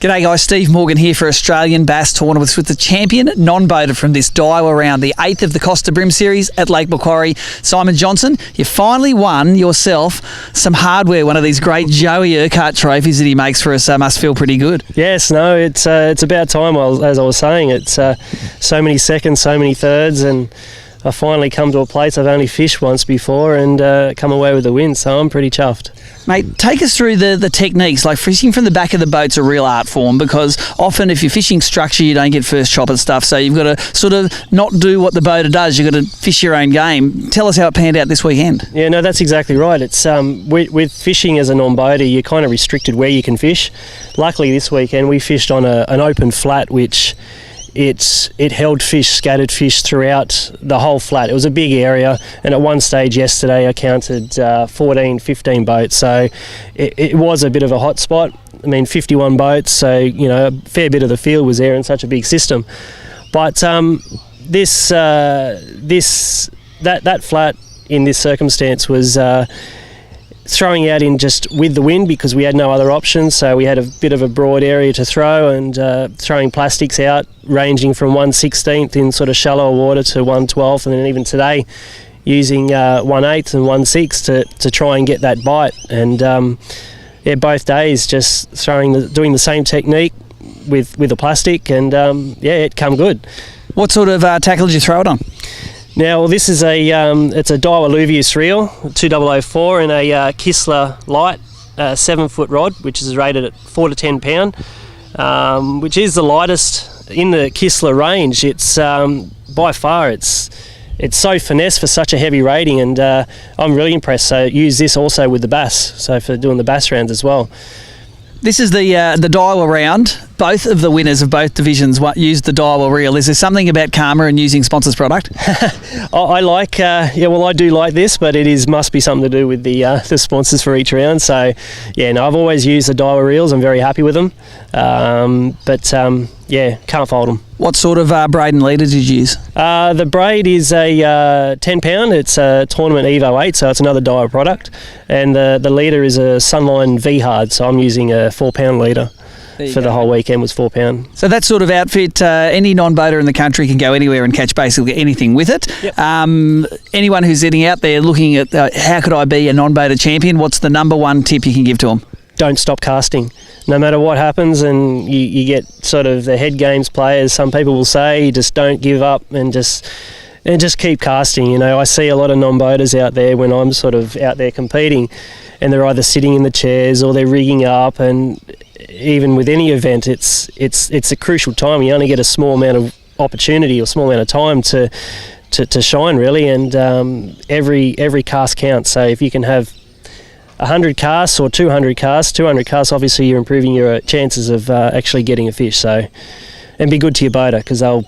G'day guys, Steve Morgan here for Australian Bass Tournaments with the champion non-boater from this Daiwa round, the 8th of the Costa BREAM series at Lake Macquarie. Simon Johnson, you finally won yourself some hardware, one of these great Joey Urquhart trophies that he makes for us. Must feel pretty good. Yes, no, it's about time, as I was saying. It's so many seconds, so many thirds, and I finally come to a place I've only fished once before and come away with a win, so I'm pretty chuffed. Mate, take us through the techniques. Like fishing from the back of the boat's a real art form, because often if you're fishing structure you don't get first chop and stuff, so you've got to sort of not do what the boater does, you've got to fish your own game. Tell us how it panned out this weekend. Yeah, no, that's exactly right. It's with fishing as a non-boater, you're kind of restricted where you can fish. Luckily this weekend we fished on an open flat, which it held fish, scattered fish throughout the whole flat. It was a big area, and at one stage yesterday I counted 14, 15 boats, so it was a bit of a hot spot. I mean, 51 boats, so you know, a fair bit of the field was there in such a big system. But that flat in this circumstance was throwing out in just with the wind, because we had no other options, so we had a bit of a broad area to throw, and throwing plastics out ranging from 1/16 in sort of shallower water to 1/12, and then even today using 1/8 and 1/6 to try and get that bite. And yeah, both days just doing the same technique with the plastic, and yeah, it come good. What sort of tackle did you throw it on? Now, well, this is it's a Daiwa Luvius reel, 2004, and a Kistler Light 7-foot rod, which is rated at 4 to 10 pound, which is the lightest in the Kistler range. It's by far it's so finesse for such a heavy rating, and I'm really impressed. So use this also with the bass, so for doing the bass rounds as well. This is the Daiwa round. Both of the winners of both divisions used the Daiwa reel. Is there something about karma and using sponsors' product? I like, I do like this, but must be something to do with the sponsors for each round. So, yeah, no, I've always used the Daiwa reels. I'm very happy with them. Yeah, can't fault them. What sort of braid and leader did you use? The braid is a 10 pound. It's a Tournament Evo 8, so it's another Daiwa product. And the leader is a Sunline V Hard, so I'm using a 4 pound leader. For the whole weekend was 4 pound. So that sort of outfit, any non-boater in the country can go anywhere and catch basically anything with it. Yep. Anyone who's sitting out there looking at how could I be a non-boater champion, what's the number one tip you can give to them? Don't stop casting. No matter what happens, and you get sort of the head games players, some people will say, just don't give up and just keep casting. You know, I see a lot of non-boaters out there when I'm sort of out there competing, and they're either sitting in the chairs or they're rigging up, and even with any event, it's a crucial time. You only get a small amount of opportunity or small amount of time to shine, really, and every cast counts. So if you can have 100 casts or 200 casts, obviously you're improving your chances of actually getting a fish. So, and be good to your boater, because they'll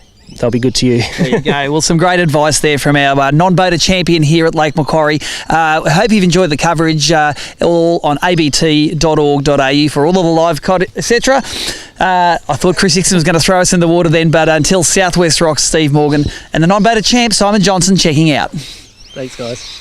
be good to you. There you go. Well, some great advice there from our non-boater champion here at Lake Macquarie. I hope you've enjoyed the coverage, all on abt.org.au for all of the live cod, etc. I thought Chris Hickson was going to throw us in the water then, but until Southwest Rocks, Steve Morgan and the non-boater champ, Simon Johnson, checking out. Thanks, guys.